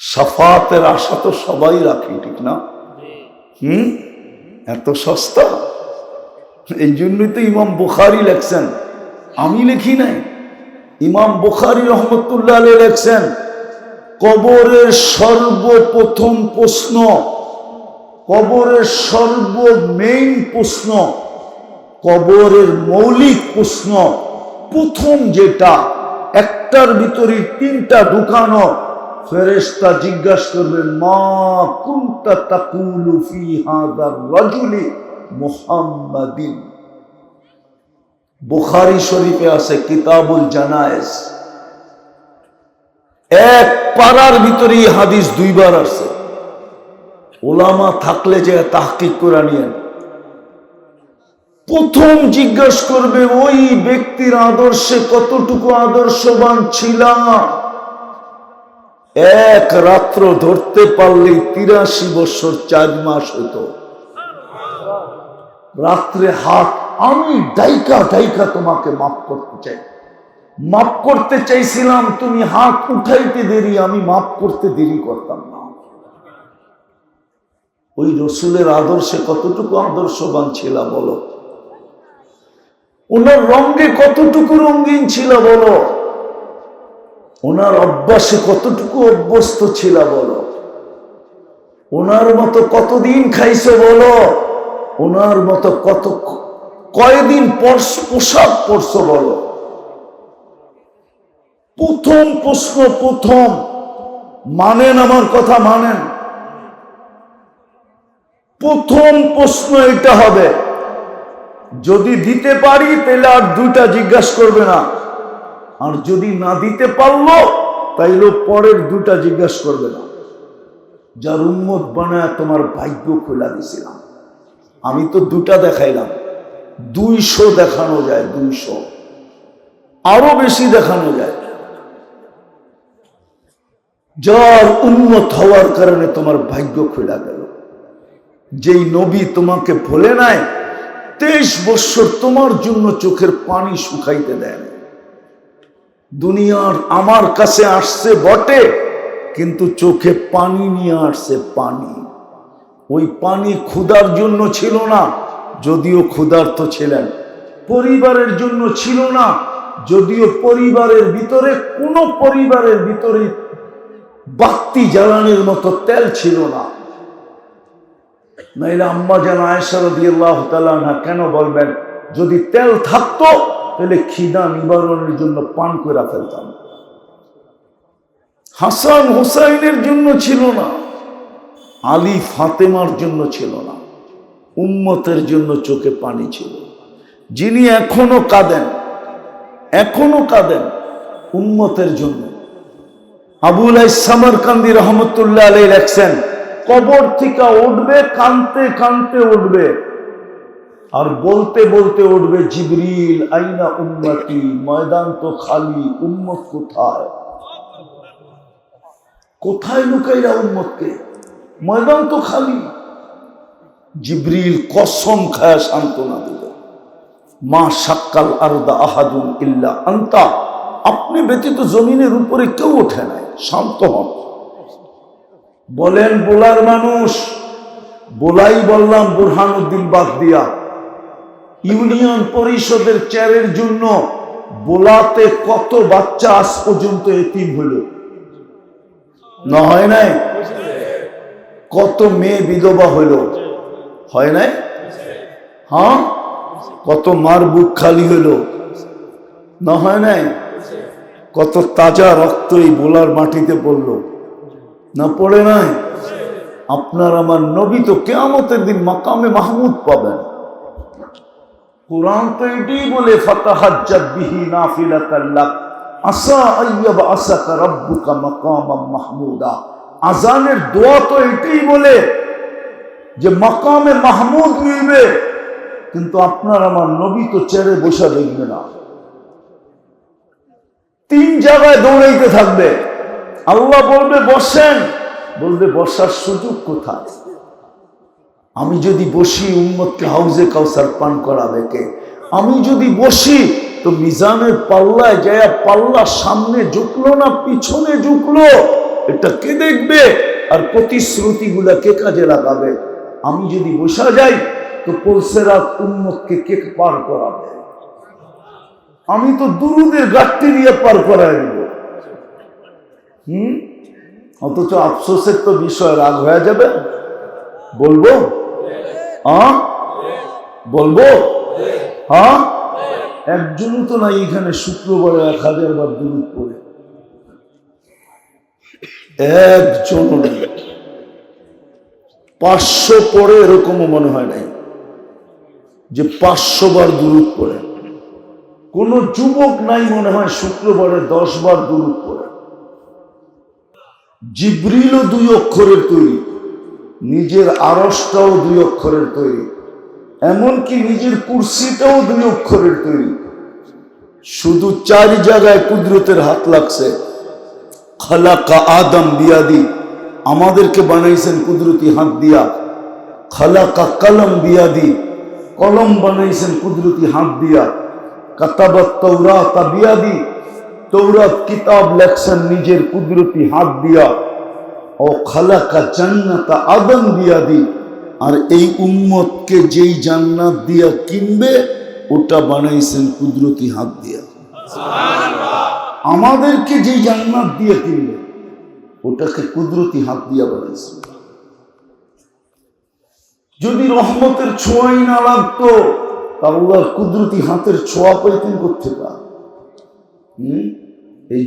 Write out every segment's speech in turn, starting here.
শাফাতের আশা তো সবাই রাখে, ঠিক না? এত সস্তা। এই জন্যই তো ইমাম বুখারী লেখছেন, আমি লিখি নাই, ইমাম বুখারী রহমতুল্লাহ আলাইহি লেখছেন, কবরের সর্বপ্রথম প্রশ্ন, কবরের মেইন প্রশ্ন, কবরের মৌলিক প্রশ্ন, প্রথম যেটা, একটার ভিতরে তিনটা ঢুকানো, ফেরেশতা জিজ্ঞাসা করবে, মা কুনতা তাকুলু ফি হাযার রাজুলি মুহাম্মাদিন। বুখারী শরীফে আছে কিতাবুল জানায়েজ, এক পারার ভিতরে হাদিস দুইবার আছে। ওলামা থাকলে যে তাহকিক করে নিয়েন। প্রথম জিজ্ঞাসা করবে ওই ব্যক্তির আদর্শে কতটুকু আদর্শবান ছিলাম। এক রাত্র ধরতে পারলে 83 বছর 4 মাস হতো। রাত্রে হাত, আমি ডাইকা ডাইকা তোমাকে মাফ করতে চাই, মাফ করতে চাইছিলাম, তুমি হাত উঠাইতে দেরি, আমি মাফ করতে দেরি করতাম না। ওই রসুলের আদর্শে কতটুকু আদর্শবান ছিল বলো, ওনার রঙে কতটুকু রঙিন ছিল বলো, ওনার অভ্যাসে কতটুকু অভ্যস্ত ছিল বলো, ওনার মতো কতদিন খাইছে বলো, ওনার মতো কয়দিন পোশাক পরছো বলো। প্রথম প্রশ্ন, প্রথম মানেন, আমার কথা মানেন, প্রথম প্রশ্ন এটা হবে। যদি দিতে পারি তাহলে আর দুইটা জিজ্ঞাসা করবে না, আর যদি না দিতে পারলো তাইলে পরের দুইটা জিজ্ঞাসা করবে না। যার উম্মত বানায় তোমার ভাগ্য খোলা দিছিলাম। আমি তো দুটা দেখাইলাম, 200 দেখানো যায়, 200 আরো বেশি দেখানো যায়। যার উম্মত হওয়ার কারণে তোমার ভাগ্য খোলা গেল। যেই নবী তোমাকে ভুলে নাই, 23 বছর তোমার জন্য চোখের পানি শুকাইতে দেয়। দুনিয়ার আমার কাছে আসছে বটে, কিন্তু চোখে পানি নিয়ে আসছে, পানি। ওই পানি ক্ষুধার জন্য ছিল না, যদিও ক্ষুধার্ত ছিলেন। পরিবারের জন্য ছিল না, যদিও পরিবারের ভিতরে, কোনো পরিবারের ভিতরে বাতি জ্বালানোর মতো তেল ছিল না। নাইলে আম্মা জান আয়েশা রাদিয়াল্লাহু তাআলা আনহা কেন বলবেন, যদি তেল থাকতো তাহলে খিদা নিবারণের জন্য পান করে ফেলতাম। হাসান হুসাইনের জন্য ছিল না, আলী ফাতেমার জন্য ছিল না, উম্মতের জন্য চোখে পানি ছিল। যিনি এখনো কাঁদেন, এখনো কাঁদেন উম্মতের জন্য। আবুল সামারকান্দি রহমতুল্লাহ আলাইহি লেখছেন, কবর থেকে উঠবে, কানতে কানতে উঠবে, আর বলতে বলতে উঠবে, জিবরিল আইনা উম্মতি, ময়দান তো খালি, উম্মত কোথায়? কোথায় লুকাইলা উম্মতকে? ময়দান তো খালি। জিবরিল কসম খায় সান্ত্বনা দিল, মা শাক্কাল আরদা আহাদুন ইল্লা আনতা, আপনি ব্যতীত জমিনের উপরে কেউ ওঠে নাই, শান্ত হন। বলেন বোলার মানুষ, বোলাই বললাম বুরহানুদ্দিন বাদ দিয়া, ইউনিয়ন পরিষদের চেয়ারের জন্য বোলাতে কত বাচ্চা আজ পর্যন্ত এতিম হইল না? হয় নাই? কত মেয়ে বিধবা হইল, হয় নাই? হ্যাঁ, কত মার বুক খালি হইল না? হয় নাই? কত তাজা রক্ত এই বোলার মাটিতে পড়লো না? পড়ে নাই? আপনার আমার নবী তো কিয়ামতের দিন মাকামে মাহমুদ পাবেন। কুরআন তো এটাই বলে, ফাতাহাজ্জাত বিহি নাফিলাতাল লাক আসা আইয়াবআসাকা রাব্বুকা মাকামাম মাহমুদা। আজানের দোয়া তো এটাই বলে যে মাকামে মাহমুদ মিলবে, কিন্তু আপনার আমার নবী তো চেয়ারে বসে দেখবে না, 3 জায়গায় দৌড়াইতে থাকবে। আল্লাহ বলবে বসেন, বলবে বসার সুযোগ কোথায়? আমি যদি বসি উম্মতকে হাউজে কাউসার পান করাবে কে? আমি যদি বসি তো মিজানের পাল্লায় যায়, পাল্লা সামনে ঝুঁকলো না পিছনে ঝুঁকলো? এটা কে দেখবে আর প্রতিশ্রুতিগুলা কে কাজে লাগাবে? আমি যদি বসা যাই তো পুলসেরাত উম্মতকে কে পার করাবে? আমি তো দুরুদের গাঠটি দিয়ে পার করাই দেব। অথচ আফসোসের তো বিষয়, রাগ হয়ে যাবে। বলবো বলবো একজনও তো নাই এখানে শুক্রবারে 1000 বার দুরূদ পড়ে, একজন নেই। 500 পড়ে এরকমও মনে হয় নাই যে 500 বার দুরূদ পড়ে। কোন যুবক নাই মনে হয় শুক্রবারে 10 বার দুরূদ পড়ে। জিবরিলও 2 অক্ষরের তৈরি, নিজের আরশটাও 2 অক্ষরের তৈরি, এমনকি নিজের কুরসিটাও 2 অক্ষরের তৈরি। শুধু 4 জায়গায় কুদরতের হাত লাগছে। খালাকা আদম বিয়াদি, আমাদেরকে বানাইছেন কুদরতি হাত দিয়া। খালাকা কলম বিয়াদি, কলম বানাইছেন কুদরতি হাত দিয়া। কাতাবাত তাওরাত বিয়াদি, তৌরাত কিতাব লেখছেন নিজের কুদরতি হাত দিয়া। ও খালাকা জান্নাত আদম বিয়াদি, আর এই উম্মতকে যেই জান্নাত দিয়া কিনবে ওটা বানাইছেন কুদরতি হাত দিয়া। আমাদেরকে যেই জান্নাত দিয়ে কিনবে ওটাকে কুদরতি হাত দিয়া বানাইছেন। যদি রহমতের ছোঁয়াই না লাগতো আল্লাহর কুদরতি হাতের ছোঁয়া পাইতেন কোত্থেকে? এই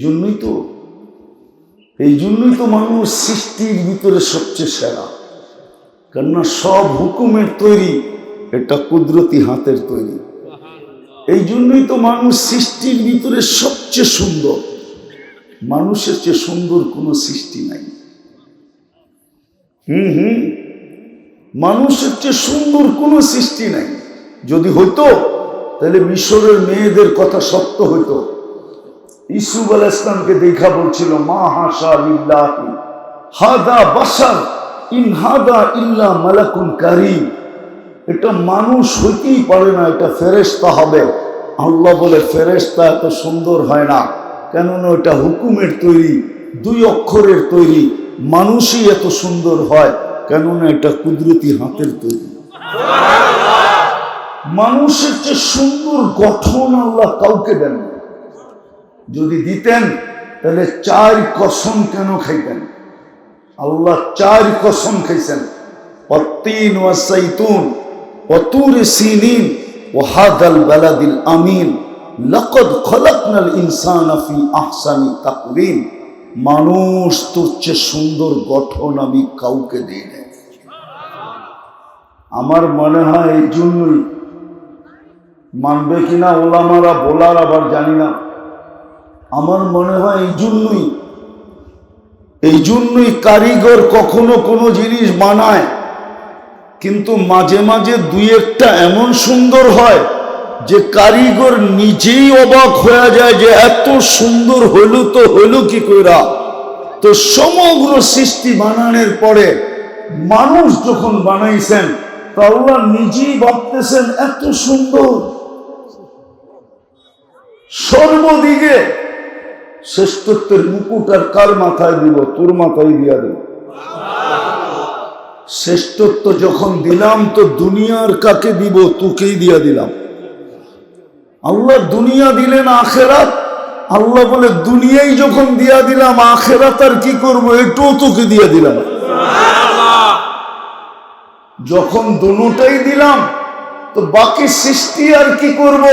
জন্যই তো মানুষ সৃষ্টির ভিতরে সবচেয়ে সেরা, কেননা সব হুকুমের তৈরি এটা কুদরতি হাতের তৈরি। এই জন্যই তো মানুষ সৃষ্টির ভিতরে সবচেয়ে সুন্দর। মানুষের চেয়ে সুন্দর কোনো সৃষ্টি নাই। মানুষের চেয়ে সুন্দর কোনো সৃষ্টি নাই। যদি হইতো তাহলে মিশরের মেয়েদের কথা সত্য হইতো। ইউসুফ আলাইহিস সালামকে দেখা বলছিল, মা হাশা লিল্লাহি হাদা বাশার ইন হাদা ইল্লা মালাকুন কারীম। এটা মানুষ হইতেই পারে না, এটা ফেরেশতা হবে। আল্লাহ বলে ফেরেশতা এত সুন্দর হয় না, কেননা এটা হুকুমের তৈরি, 2 অক্ষরের তৈরি। মানুষই এত সুন্দর হয় কেননা এটা কুদরতি হাতের তৈরি। মানুষের চেয়ে সুন্দর গঠন আল্লাহ কাউকে দেন না। যদি দিতেন তাহলে 4 কসম কেন খাইতেন? আল্লাহ 4 কসম খাইছেন, ওয়াত্তিন ওয়াসাইতুন ওয়াতুর সিনিন ওয়াহাদাল বালাদিল আমিন লাকাদ খলাকনাল ইনসানা ফি আহসানি তাকওয়িম। মানুষ তোর চেয়ে সুন্দর গঠন আমি কাউকে দেই না। আমার মনে হয় এই জন্যই, মানবে কিনা ওলামারা বলার আবার জানি না, আমার মনে হয় এই জন্যই কারিগর কখনো কোনো জিনিস বানায়, কিন্তু মাঝে মাঝে 2-1টা এমন সুন্দর হয় যে কারিগর নিজেই অবাক হয়ে যায় যে এত সুন্দর হইল কি কইরা। তো সমগ্র সৃষ্টি বানানোর পরে মানুষ যখন বানাইছেন তা আল্লাহ নিজেই ভাবতেছেন এত সুন্দর। সর্বদিকে শ্রেষ্ঠত্বের মুকুট আর কার মাথায় দিব? তোর মাথায় দিয়া দেব। শ্রেষ্ঠত্ব যখন দিলাম তো দুনিয়ার কাকে দিব? তোকেই দিয়া দিলাম। আল্লাহ দুনিয়া দিলেন আখেরাত। আল্লাহ বলে দুনিয়াই যখন দিয়া দিলাম আখেরাত আর কি করবো, এটাও তোকে দিয়া দিলাম। যখন দুটোটাই দিলাম তো বাকি সৃষ্টি আর কি করব,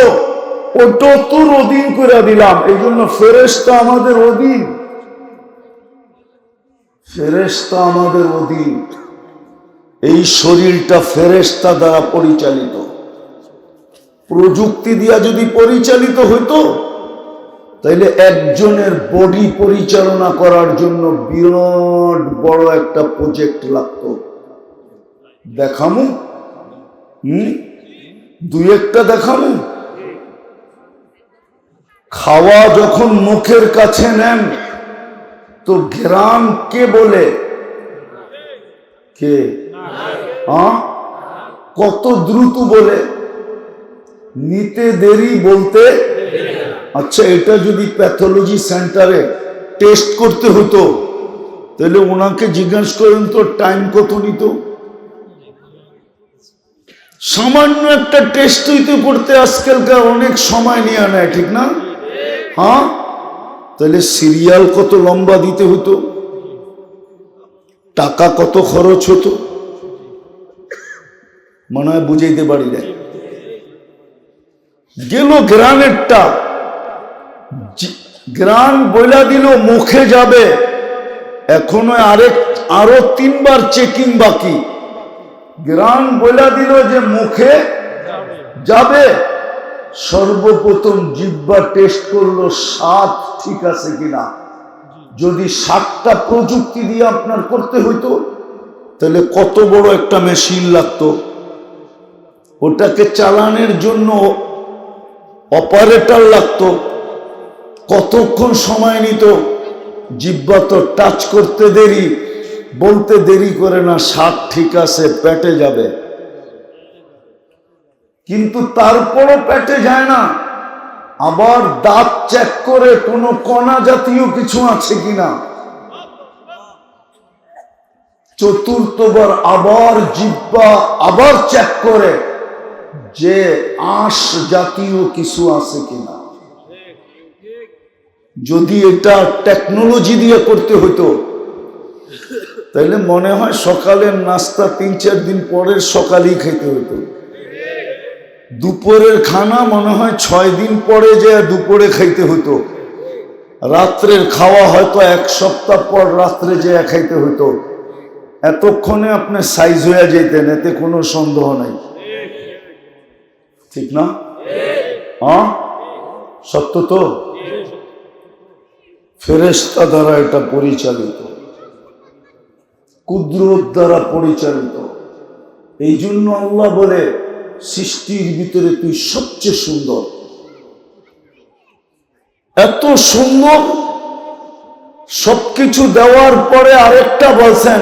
ওটা তোর অধীন করে দিলাম। এই জন্য ফেরেশতা আমাদের অধীন, ফেরেশতা আমাদের অধীন। এই শরীরটা ফেরেশতা দ্বারা পরিচালিত। প্রযুক্তি দিয়া যদি পরিচালিত হইতো তাইলে একজনের বডি পরিচালনা করার জন্য বিরাট বড় একটা প্রজেক্ট লাগতো। দেখামু 2-1টা দেখামু। খাওয়া যখন মুখের কাছে নেন তো ঘ্রাণ কে বলে? কে? কত দ্রুত বলে? নিতে দেরি বলতে। আচ্ছা, এটা যদি প্যাথোলজি সেন্টারে টেস্ট করতে হতো তাহলে ওনাকে জিজ্ঞাসা করেন তো টাইম কত নিত? সামান্য একটা টেস্ট হইতে পড়তে আজকালকার অনেক সময় নিয়ে নেয়, ঠিক না? হ্যাঁ, তাহলে সিরিয়াল কত লম্বা দিতে হতো, টাকা কত খরচ হতো, মনে হয় বুঝাইতে পারি না। গেল গ্রানেরটা, গ্রান বইলা দিল মুখে যাবে, এখনো আরো 3 বার চেকিং বাকি। গ্রান বইলা দিল যে মুখে যাবে, সর্বপ্রথম জিহ্বা টেস্ট করলো স্বাদ ঠিক আছে কিনা। যদি 7টা প্রযুক্তি দিয়ে আপনার করতে হইতো তাহলে কত বড় একটা মেশিন লাগতো, ওটাকে চালানোর জন্য অপারেটর লাগতো, কতক্ষণ সময় নিত। জিহ্বা তো টাচ করতে দেরি, বলতে দেরি করে না, স্বাদ ঠিক আছে, পেটে যাবে। কিন্তু তারপরও পেটে যায় না, আবার দাঁত চেক করে কোনো কণা জাতীয় কিছু আছে কিনা। চতুর্থবার আবার জিহ্বা আবার চেক করে যে আঁশ জাতীয় কিছু আছে কিনা। যদি এটা টেকনোলজি দিয়ে করতে হতো তাহলে মনে হয় সকালের নাস্তা 3-4 দিন পরের সকালেই খেতে হতো, দুপুরের খানা মনে হয় 6 দিন পরে যে দুপুরে খাইতে হতো, রাত্রের খাওয়া হয়তো 1 সপ্তাহ পর রাত্রে যে খাইতে হতো। এতক্ষণে আপনি সাইজ হয়ে যেতেন, এতে কোনো সন্দেহ নাই, ঠিক না? হ্যাঁ, সত্য তো। ফেরেশতা দ্বারা এটা পরিচালিত, কুদরত দ্বারা পরিচালিত। এই জন্য আল্লাহ বলে সৃষ্টির ভিতরে তুই সবচেয়ে সুন্দর। এত সুন্দর সবকিছু দেওয়ার পরে আরেকটা বলছেন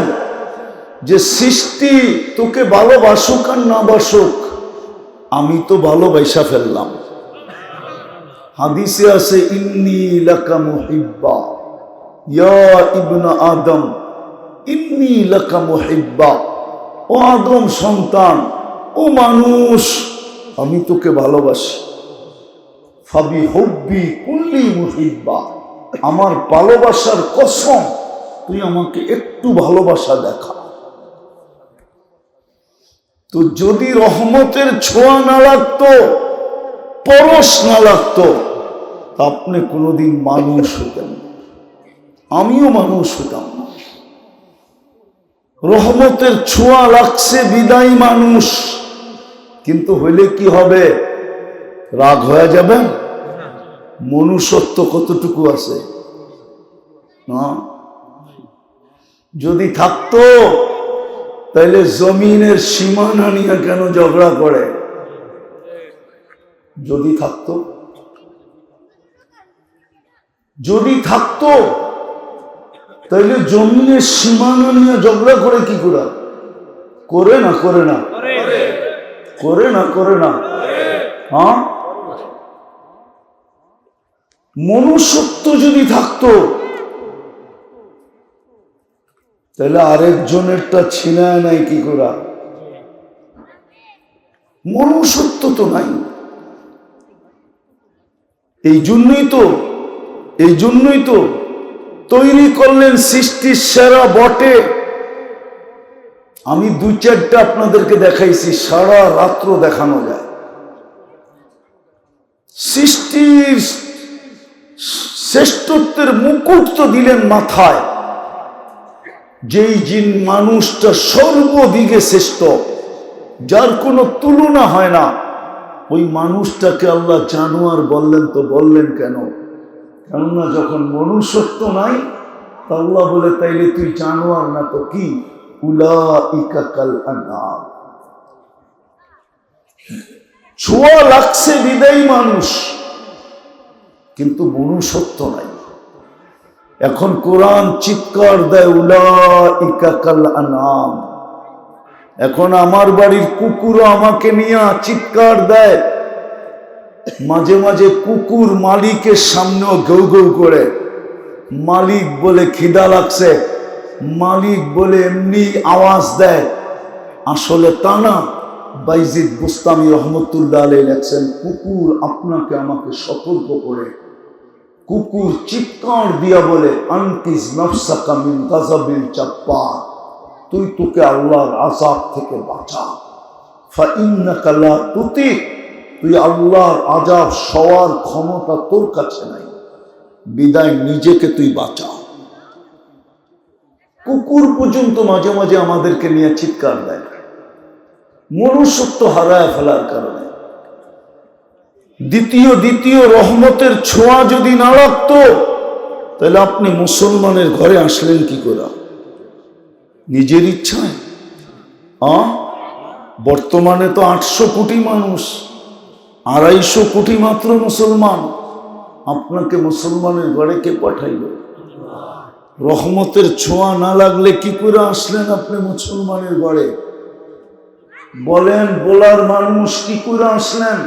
যে সৃষ্টি তোকে ভালোবাসুক আর না বাসুক, আমি তো ভালোবাসা ফেললাম। হাদিসে আছে ইন্নী লাকা মুহিব্বা, ইয়া ইবনা আদম ইন্নী লাকা মুহিব্বা। ও আদম সন্তান, ও মানুষ, আমি তোকে ভালোবাসি। ফাবি হুব্বি কুল্লি মুহিব্বা, আমার ভালোবাসার কসম তুই আমাকে একটু ভালোবাসা দেখা। তো যদি রহমতের ছোঁয়া না লাগতো, পরশ না লাগতো, আপনি কোনোদিন মানুষ হতেন না, আমিও মানুষ হতাম না। রহমতের ছোঁয়া লাগছে বিদায় মানুষ, কিন্তু হইলে কি হবে? রাগ হয়ে যাবেন? মনুষ্যত্ব কতটুকু আছে না? যদি থাকতো তাহলে জমিনের সীমানা নিয়ে কেন ঝগড়া করে? যদি থাকতো, যদি থাকতো তাহলে জমিনের সীমানা নিয়ে ঝগড়া করে কি করে? করে না, করে না, করে না, করে না। হ্যাঁ, মনুষ্যত্ব যদি থাকতো তাহলে আরেকজনেরটা ছিনায় নাই কি করা? মনুষ্যত্ব তো নাই। এই জন্যই তো তৈরি করলেন সৃষ্টির সেরা বটে। আমি 2-4টা আপনাদেরকে দেখাইছি, সারা রাত্র দেখানো যায়। সৃষ্টির শ্রেষ্ঠত্বের মুকুট তো দিলেন মাথায়, যেই জিন মানুষটা সর্বদিকে শ্রেষ্ঠ, যার কোনো তুলনা হয় না, ওই মানুষটাকে আল্লাহ জানোয়ার বললেন। তো বললেন কেন? কেননা যখন মনুষ্যত্ব নাই, আল্লাহ বলে তাইলে তুই জানোয়ার না তো কি? উলাইকা কাল আনআম। ছোঁয়া লাগছে বিদায়ী মানুষ, কিন্তু মনুষ্যত্ব নাই। এখন কোরআন চিৎকার দেয় উলাইকা কাল আনআম। এখন আমার বাড়ির কুকুরও আমাকে নিয়ে চিৎকার দেয়। মাঝে মাঝে কুকুর মালিকের সামনেও ঘেউ ঘেউ করে, মালিক বলে খিদা লাগছে, মালিক বলে এমনি আওয়াজ দেয়, আসলে তা না। বাইজিদ বুস্তামি রহমতুল্লাহ আলাইহি লেখছেন, কুকুর আপনাকে আমাকে সতর্ক করে, কুকুর চিৎকার দিয়া বলে, আনকিস নাফসাকা মিন গাযাবিল জাব্বার, তুই তোকে আল্লাহর আযাব থেকে বাঁচা। ফাইন্নাকা লা তুতিক, তুই আল্লাহর আযাব সওয়ার ক্ষমতা তোর কাছে নাই, বিদায় নিজেকে তুই বাঁচা। কুকুর পর্যন্ত মাঝে মাঝে আমাদেরকে নিয়ে চিৎকার দেয়, মনুষ্যত্ব হারায় ফেলার কারণে। দ্বিতীয় রহমতের ছোঁয়া যদি না লাগতো, তাহলে আপনি মুসলমানের ঘরে আসলেন কি করে? নিজের ইচ্ছায়? বর্তমানে তো 800 কোটি মানুষ, 250 কোটি মাত্র মুসলমান। আপনাকে মুসলমানের ঘরে কে পাঠাইল? রহমতের ছোঁয়া না লাগলে কি করে আসলেন আপনি মুসলমানের ঘরে? বলেন, বলার মানুষ, কি করে আসলেন?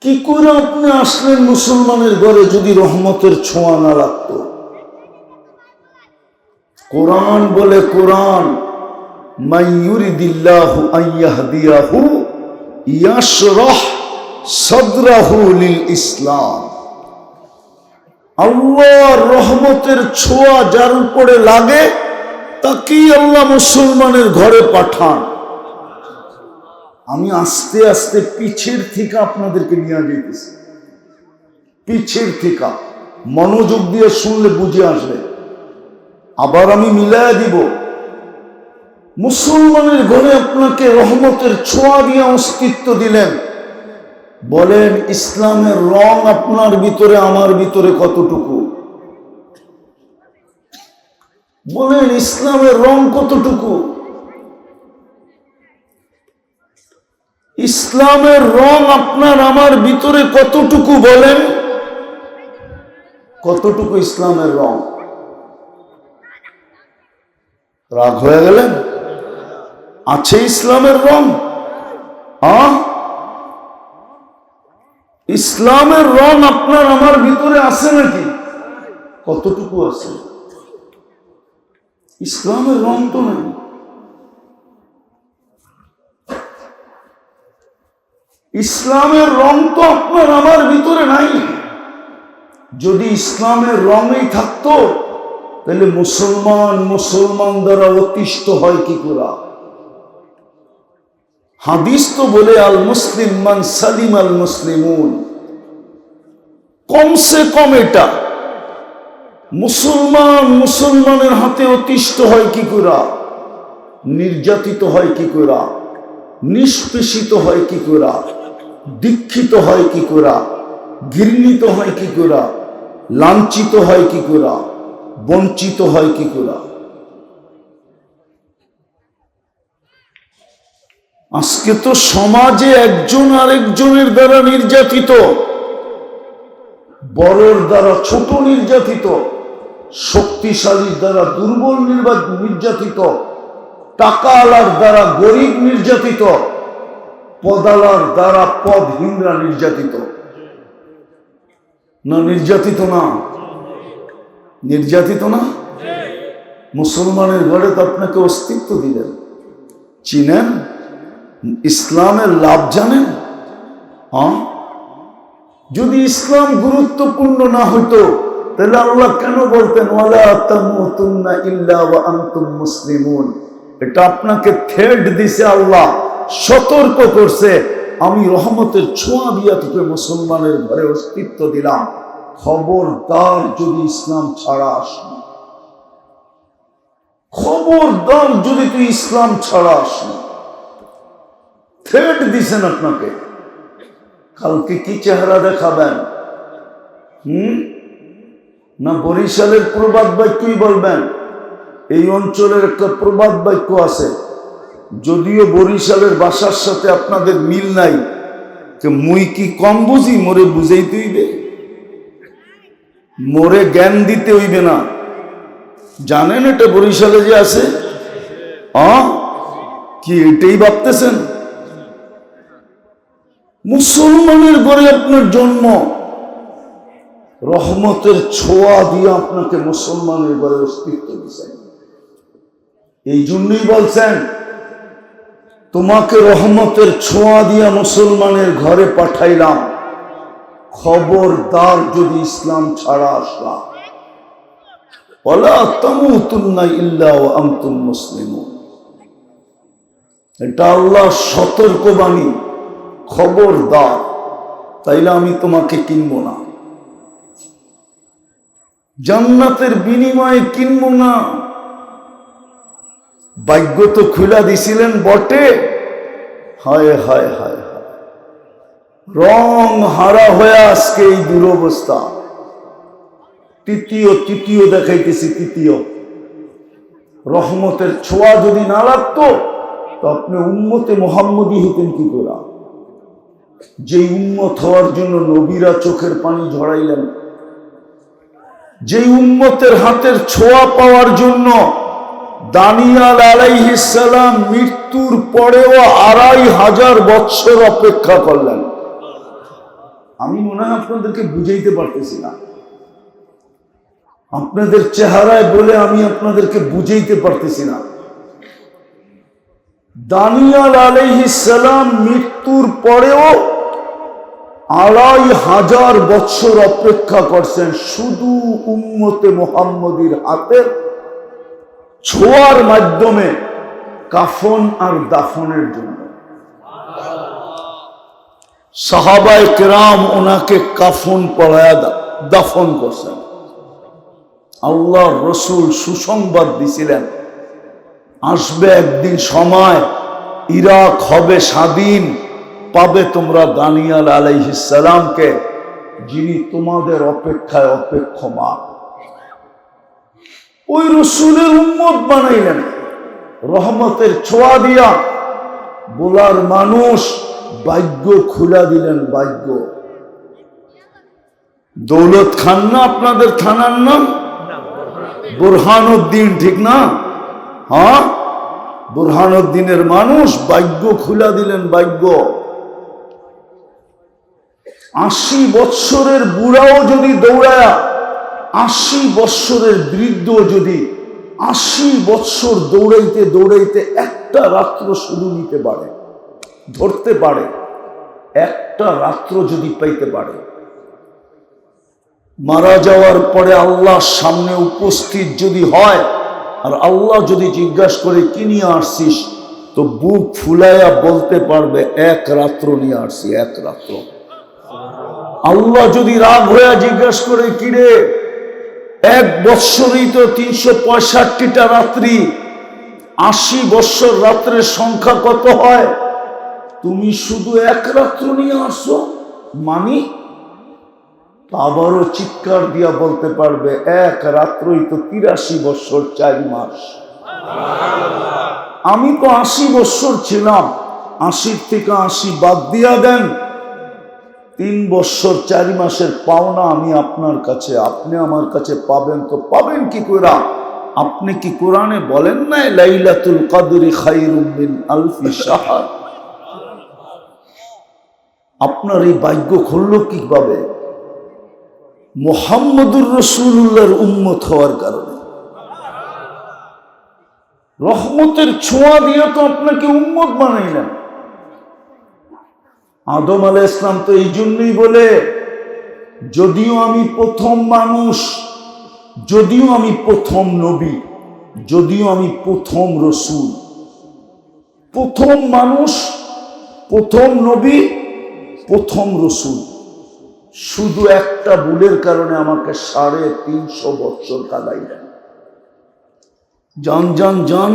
কি করে আপনি আসলেন মুসলমানের ঘরে যদি রহমতের ছোঁয়া না লাগতো? কোরআন বলে, কোরআন, মান ইউরিদিল্লাহু আন ইয়াহদিয়াহু ইয়াশরাহ সাদরাহু লিল ইসলাম। আল্লাহর রহমতের ছোঁয়া যার উপরে লাগে তাকেই আল্লাহ মুসলমানের ঘরে পাঠান। আমি আস্তে আস্তে পিছের থেকে আপনাদেরকে নিয়ে যেতেছি, পিছের থেকে মনোযোগ দিয়ে শুনলে বুঝে আসবে। আবার আমি মিলায়া দিব, মুসলমানের ঘরে আপনাকে রহমতের ছোঁয়া দিয়ে অস্তিত্ব দিলেন। বলেন, ইসলামের রং আপনার ভিতরে আমার ভিতরে কতটুকু? বলেন, ইসলামের রং কতটুকু? ইসলামের রং আপনার আমার ভিতরে কতটুকু? বলেন, কতটুকু ইসলামের রং? রাগ হয়ে গেলেন? আছে ইসলামের রং? ইসলামের রং আপনার আমার ভিতরে আছে নাকি? কতটুকু আছে? ইসলামের রং তো নেই। ইসলামের রং তো আপনার আমার ভিতরে নাই। যদি ইসলামের রঙই থাকতো, তাহলে মুসলমান দ্বারা অতিষ্ঠ হয় কি করে? হাদিস তো বলে, আল মুসলিম মান সালিম আল মুসলিমুন। কমসে কম এটা, মুসলমানের হাতে অতিষ্ঠ হয় কি করে? নির্যাতিত হয় কি করে? নিষ্পেষিত হয় কি করে? দীক্ষিত হয় কি করে? ঘৃণিত হয় কি করে? লাঞ্ছিত হয় কি করে? বঞ্চিত হয় কি করে? আজকে তো সমাজে একজন আরেকজনের দ্বারা নির্যাতিত, বড়র দ্বারা ছোট নির্যাতিত, শক্তিশালীর দ্বারা দুর্বল নির্যাতিত, টাকাওয়ালার দ্বারা গরিব নির্যাতিত, পদালার দ্বারা পদহীনরা নির্যাতিত। না নির্যাতিত না? নির্যাতিত না? মুসলমানের ঘরে তো আপনাকে অস্তিত্ব দিলেন। চিনেন? ইসলামের লাভ জানেন? যদি ইসলাম গুরুত্বপূর্ণ না হতো, তাহলে আল্লাহ কেন বলতেন ওয়ালা তামুতুন্না ইল্লা ওয়া আনতুম মুসলিমুন? এটা আপনাকে থ্রেট দিছে, আল্লাহ সতর্ক করছে, আমি রহমতের ছোঁয়া দিয়া তোকে মুসলমানের ঘরে অস্তিত্ব দিলাম, খবরদার যদি ইসলাম ছাড়া আসি, খবরদার যদি তুই ইসলাম ছাড়া আসি। থ্রেট দিছেন আপনাকে। কালকে কি চেহারা দেখাবেন? না বরিশালের প্রবাদ বাক্যই বলবেন? এই অঞ্চলের একটা প্রবাদ বাক্য আছে, যদিও বরিশালের ভাষার সাথে আপনাদের মিল নাই, মুই কি কম বুঝি, মোরে বুঝাইতে হইবে, মোরে জ্ঞান দিতে হইবে না। জানেন এটা বরিশালে যে আছে? কি এটাই ভাবতেছেন? মুসলমানের ঘরে আপনার জন্ম, রহমতের ছোঁয়া দিয়ে আপনাকে মুসলমানের ঘরে অস্তিত্ব দিয়েছেন। এই জন্যই বলছেন তোমাকে রহমতের ছোঁয়া দিয়া মুসলমানের ঘরে পাঠাইলাম, খবরদার যদি ইসলাম ছাড়া আসলাম, ওয়ালা তামুতুন্না ইল্লা ওয়া আনতুম মুসলিমুন। এটা আল্লাহর সতর্কবাণী, খবরদার, তাইলে আমি তোমাকে কিনবো না, জান্নাতের বিনিময়ে কিনবো না। ভাগ্য তো খুলা দিছিলেন বটে, হায় হায় হায় হায়, রং হারা হয়ে আজকে এই দুরবস্থা। তৃতীয় দেখাইতেছি, তৃতীয়, রহমতের ছোঁয়া যদি না লাগতো তো আপনি উম্মতে মুহাম্মদী হতেন কি করে? যে উম্মত হওয়ার জন্য নবীরা চোখের পানি ঝরাইলেন, যে উম্মতের হাতের ছোঁয়া পাওয়ার জন্য দানিয়াল আলাইহিস সালাম মৃত্যুর পরেও 2500 বছর অপেক্ষা করলেন। আমি মনে হয় আপনাদেরকে বুঝাইতে পারতেছি না, আপনাদের চেহারায় বলে আমি আপনাদেরকে বুঝাইতে পারতেছি না। দানিয়াল আলাইহিস সালাম মৃত্যুর পরেও 2500 বছর অপেক্ষা করছেন শুধু উম্মতে মুহাম্মদীর হাতের ছোঁয়ার মাধ্যমে কাফন আর দাফনের জন্য। সাহাবায়ে কেরাম ওনাকে কাফন পরায়া দাফন করছেন। আল্লাহর রসুল সুসংবাদ দিছিলেন, আসবে একদিন সময়, ইরাক হবে স্বাধীন, পাবে তোমরা দানিয়াল আলাইহিস সালামকে, যিনি তোমাদের অপেক্ষায় অপেক্ষমান। ওই রসুলের উম্মত বানাইলেন, রহমতের ছোঁয়া দিয়া বলার মানুষ ভাগ্য খুলা দিলেন। ভাগ্য দৌলত খান না আপনাদের থানার নাম? বুরহানুদ্দিন, ঠিক না? হ্যাঁ, বুরহানুদ্দিনের মানুষ ভাগ্য খুলা দিলেন। ভাগ্য 80 বৎসরের বুড়াও যদি দৌড়ায়া, 80 বৎসরের বৃদ্ধ যদি 80 বৎসর দৌড়াইতে দৌড়াইতে একটা রাত্র শুধু নিতে পারে, ধরতে পারে, একটা রাত্র যদি পাইতে পারে, মারা যাওয়ার পরে আল্লাহর সামনে উপস্থিত যদি হয়, আর আল্লাহ যদি জিজ্ঞাসা করে কি নিয়ে আসছিস, তো বুক ফুলাইয়া বলতে পারবে এক রাত্র নিয়ে আসছি, এক রাত্র। আল্লাহ যদি রাগ হয়ে জিজ্ঞাসা করে কিরে, 1 বৎসরই তো 365টা রাত্রি, 80 বৎসর রাত্রের সংখ্যা কত হয়? তুমি শুধু এক রাত্র নিয়ে আসো, মানি? আবারও চিৎকার দিয়া বলতে পারবে এক রাত্রই তো 83 বৎসর 4 মাস। আমি তো 80 বৎসর ছিলাম, 80 থেকে 80 বাদ দিয়া দেন, 3 বৎসর 4 মাসের পাওনা আমি আপনার কাছে, আপনি আমার কাছে পাবেন। তো পাবেন কি করে? আপনি কি কোরআনে বলেন না লাইলাতুল কদরি খায়রুম মিন আলফি শাহর? আপনার এই ভাগ্য খুলল কিভাবে? মুহাম্মদুর রাসূলুল্লাহর উম্মত হওয়ার কারণে। রহমতের ছোঁয়া দিয়ে তো আপনাকে উম্মত বানাইলেন। আদম আলাইহিস সালাম তো এই জন্যই বলে, যদিও আমি প্রথম মানুষ, যদিও আমি প্রথম নবী, যদিও আমি প্রথম রসুল, প্রথম মানুষ, প্রথম নবী, প্রথম রসুল, শুধু একটা ভুলের কারণে আমাকে 350 বছর কাটাইলেন। জান জান জান,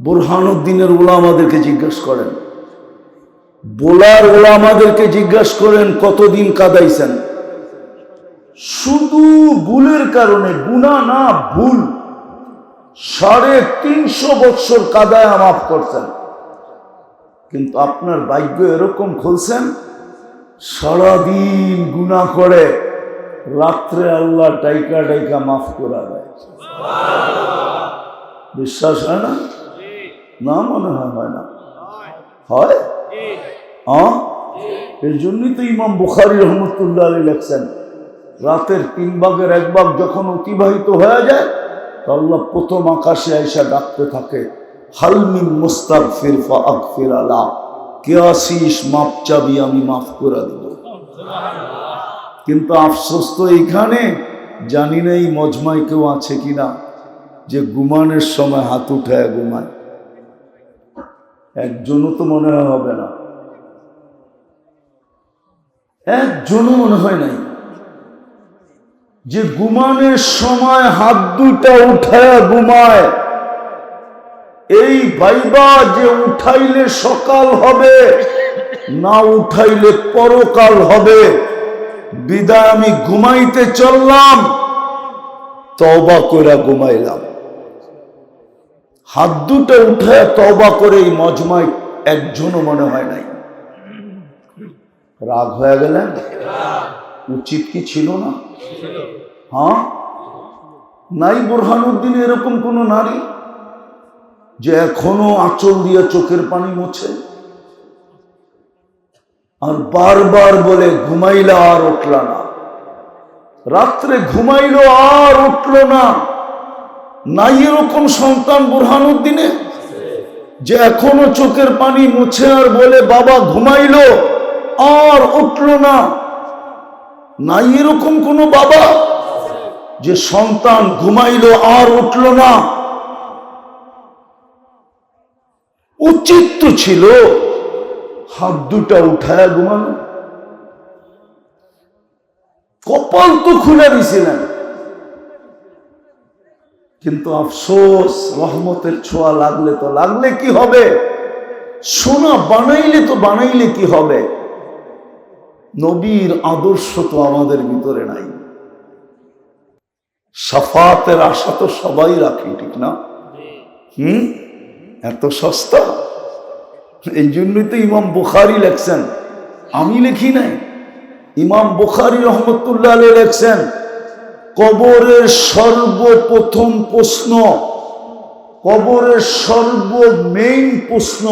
বুরহানুদ্দিনের ওলামাদেরকে জিজ্ঞাসা করেন, বোলার ওলামাদেরকে জিজ্ঞাসা করেন কতদিন কাদাইছেন। শুধু ভুলের কারণে, গুনাহ না, ভুল, 350 বছর কাদায় মাফ করছেন। কিন্তু আপনার ভাগ্য এরকম খুলছেন, সারাদিন গুনাহ করে, রাত্রে আল্লাহ ডাইকা ডাইকা মাফ করা দেয়। বিশ্বাস হয় না? না, মনে হয় না। হয়? এই জন্যই তো ইমাম বুখারী রহমতুল্লাহ আলাইহি লেখছেন, রাতের 1/3 যখন অতিবাহিত হয়ে যায়, আল্লাহ প্রথম আকাশে আইসা ডাকতে থাকে, হাল মিন মুস্তাগফির ফাগফির আলা, কে আসিস মাপ চাবি আমি মাফ করে দেব। কিন্তু আফসোস তো এইখানে, জানি না এই মজমায় কেউ আছে কিনা যে ঘুমানোর সময় হাত উঠায় ঘুমায়। একজনও তো মনে হয় হবে না, একজনও মনে হয় নাই যে ঘুমানোর সময় হাত দুটা উঠায় ঘুমায়। এই ভাইবা যে উঠাইলে সকাল হবে, না উঠাইলে পরকাল হবে, বিদায় আমি ঘুমাইতে চললাম, তওবা করে ঘুমাইলাম। হাত দুটো উঠায় তওবা করে এই মজমায় একজনও মনে হয় নাই। রাগ হয়ে গেলেন? উচিত কি ছিল না? হ্যাঁ, নাই বুরহানুদ্দিন এরকম কোন নারী যে এখনো আঁচল দিয়ে চোখের পানি মোছে আর বারবার বলে ঘুমাইলা আর উঠল না, রাত্রে ঘুমাইলো আর উঠল না? নাই এরকম সন্তান বুরহানুদ্দিনে যে এখনো চোখের পানি মুছে আর বলে বাবা ঘুমাইলো আর উঠল না? নাই এরকম কোন বাবা যে সন্তান ঘুমাইলো আর উঠল না? উচিত তো ছিল হাত দুটা উঠায় ঘুমানো। কপাল তো খুলে দিছিলেন, কিন্তু আফসোস, রহমতের ছোঁয়া লাগলে তো লাগলে কি হবে, সোনা বানাইলে তো বানাইলে কি হবে, নবীর আদর্শ তো আমাদের ভিতরে নাই। শাফাতের আশা তো সবাই রাখি, ঠিক না? এত সস্তা। এই জন্যই তো ইমাম বুখারী লেখছেন, আমি লিখি নাই, ইমাম বুখারী রহমতুল্লাহ আলাইহি লেখছেন, কবরের সর্বপ্রথম প্রশ্ন, কবরের মেইন প্রশ্ন,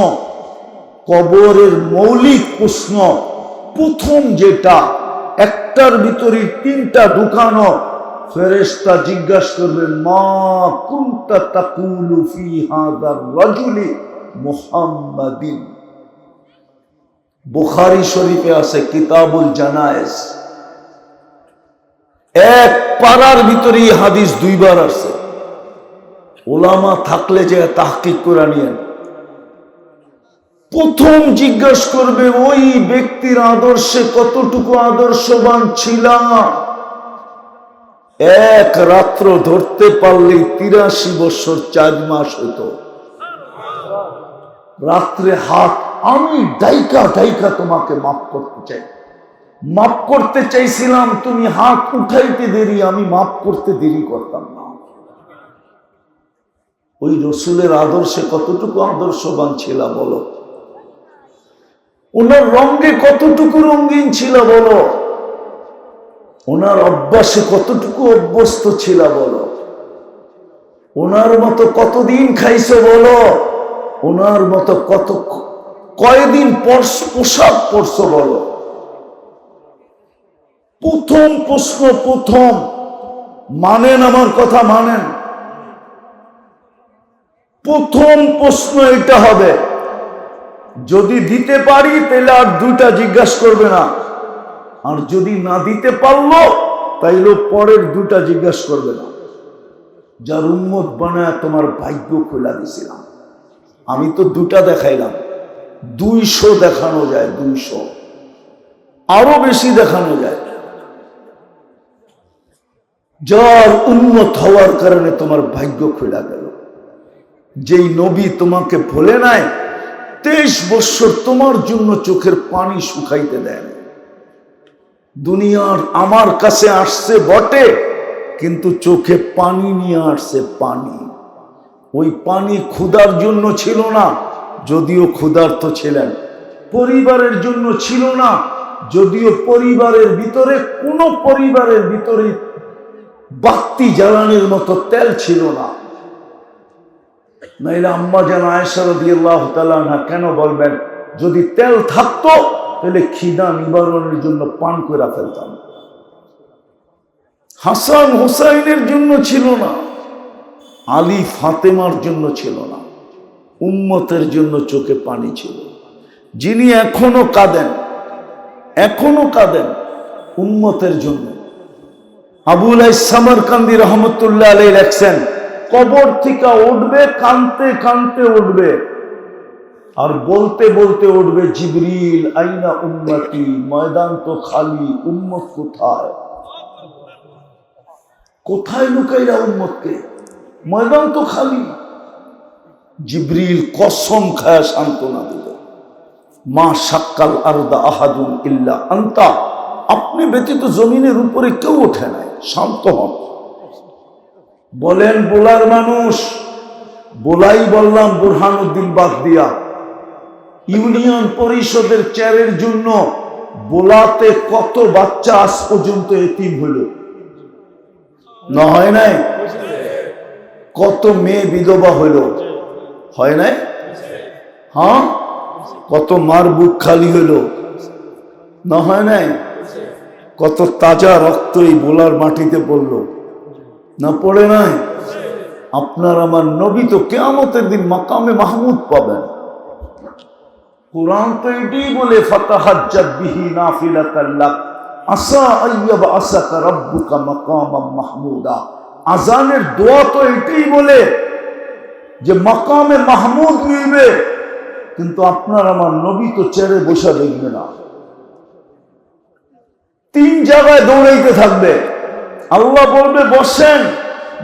কবরের মৌলিক প্রশ্ন, প্রথম যেটা, একটার ভিতরে 3টা ঢুকানো, ফেরেশতা জিজ্ঞাসা করবেন, মা কুনতা তাকুলু ফি হাদার রাজুলি মুহাম্মাদিন। বুখারী শরীফে আছে কিতাবুল জানায়েজ, এক পারার ভিতরে হাদিস 2বার আছে। ওলামা থাকলে যে তাহকিক করে নিয়েন। প্রথম জিজ্ঞাসা করবে ওই ব্যক্তির আদর্শে কতটুকু আদর্শবান ছিলাম। এক রাত্র ধরতে পারলে 83 বছর 4 মাস হতো। রাত্রে হাত, আমি ডাইকা ডাইকা তোমাকে মাফ করতে চাই, মাফ করতে চাইছিলাম, তুমি হাত উঠাইতে দেরি, আমি মাফ করতে দেরি করতাম না। ওই রসুলের আদর্শে কতটুকু আদর্শবান ছিল বলো, ওনার রঙে কতটুকু রঙিন ছিল বলো, ওনার অভ্যাসে কতটুকু অভ্যস্ত ছিল বলো, ওনার মতো কতদিন খাইছো বলো, ওনার মতো কয়দিন পোশাক পরছো বলো। প্রথম প্রশ্ন, প্রথম মানেন, আমার কথা মানেন, প্রথম প্রশ্ন এটা হবে। যদি দিতে পারি তাহলে আর 2টা জিজ্ঞাসা করবে না, আর যদি না দিতে পারলো তাইলে পরের 2টা জিজ্ঞাসা করবে না। যার উম্মত বানায় তোমার ভাগ্য খোলা দিছিলাম, আমি তো 2টা দেখাইলাম, 200 দেখানো যায়, 200 আরো বেশি দেখানো যায়। যার উম্মত হওয়ার কারণে তোমার ভাগ্য খোলা গেল। যেই নবী তোমাকে ভুলে নাই, 23 বছর তোমার জন্য চোখের পানি শুকাইতে দেয় না। দুনিয়ার আমার কাছে আসছে বটে, কিন্তু চোখে পানি নিয়ে আসছে, পানি। ওই পানি ক্ষুধার জন্য ছিল না, যদিও ক্ষুধার্ত ছিলেন। পরিবারের জন্য ছিল না, যদিও পরিবারের ভিতরে কোনো পরিবারের ভিতরে বাতি জ্বালানোর মতো তেল ছিল না। নাইলে আম্মা জান আয়েশা রাদিয়াল্লাহু তাআলা আনহা কেন বলবেন, যদি তেল থাকতো তাহলে খিদা নিবারণের জন্য পান করে ফেলতাম। হাসান হুসাইনের জন্য ছিল না, আলী ফাতেমার জন্য ছিল না, উম্মতের জন্য চোখে পানি ছিল। যিনি এখনো কাঁদেন উম্মতের জন্য। আবুল সামরকান্দি রহমতুল্লাহ আলাইহি লেখছেন, কবর থেকে উঠবে, কানতে কানতে উঠবে, আর বলতে বলতে উঠবে, জিবরিল আইনা উম্মতি, ময়দান তো খালি, উম্মত কোথায়? কোথায় লুকাইলা উম্মতকে? ময়দান তো খালি। জিবরিল কসম খায় সান্ত্বনা দিল, মা শাক্কাল আরদা আহাদুন ইল্লা আনতা, আপনি ব্যতীত জমিনের উপরে কেউ ওঠে নাই, শান্ত হন। বলেন বোলার মানুষ, বোলাই বললাম বুরহানুদ্দিন বাগদিয়া, ইউনিয়ন পরিষদের চেয়ারের জন্য বোলাতে কত বাচ্চা আজ পর্যন্ত এতিম হইল? না হয় নাই? কত মেয়ে বিধবা হইল? হয় নাই? হ্যাঁ, কত মার বুক খালি হইল? না হয় নাই? কত তাজা রক্ত এই বোলার মাটিতে পড়ল? না পড়ে নাই? আপনার আমার নবী তো কিয়ামতের দিন মাকামে মাহমুদ পাবেন। কুরআন তো এটাই বলে, ফাতাহাজ্জাত বিহি নাফিলাতান লাক আসা আইয়াব আসাকা রাব্বুকা মাকামাম মাহমুদা। আজানের দোয়া তো এটাই বলে যে মাকামে মাহমুদ মিলবে, কিন্তু আপনার আমার নবী তো চেয়ারে বসে দেখবে না, 3 জায়গায় দৌড়াইতে থাকবে। আল্লাহ বলবে বসেন,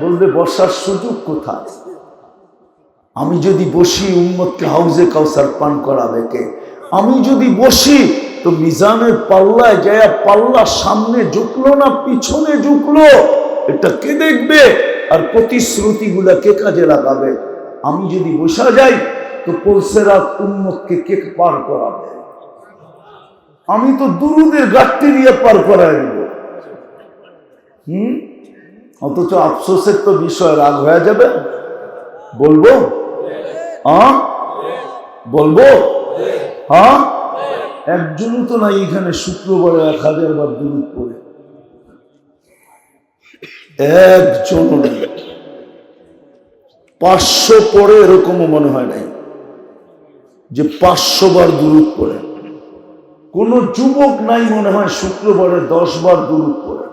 বলবে বসার সুযোগ কোথায়? আমি যদি বসি উম্মতকে হাউজে কাউসার পান করাবে কে? আমি যদি বসি তো মিজানের পাল্লায় যায়, পাল্লা সামনে ঝুঁকলো না পিছনে ঝুঁকলো, এটা কে দেখবে? আর প্রতিশ্রুতি গুলা কে কাজে লাগাবে? আমি যদি বসা যাই তো পলসেরাত উম্মতকে কে পার করাবে? আমি তো দুরুদের গাঠটি দিয়ে পার করাই দেব। অথচ আফসোসের তো বিষয়, রাগ হয়ে যাবে। বলবো বলবো হ্যাঁ, একজনও তো নাই এখানে শুক্রবারে 1000 বার দুরূদ পড়ে, একজন নেই। 500 পড়ে এরকমও মনে হয় নাই যে 500 বার দুরূদ পড়ে। কোন যুবক নাই মনে হয় শুক্রবারে 10 বার দুরূদ পড়ে।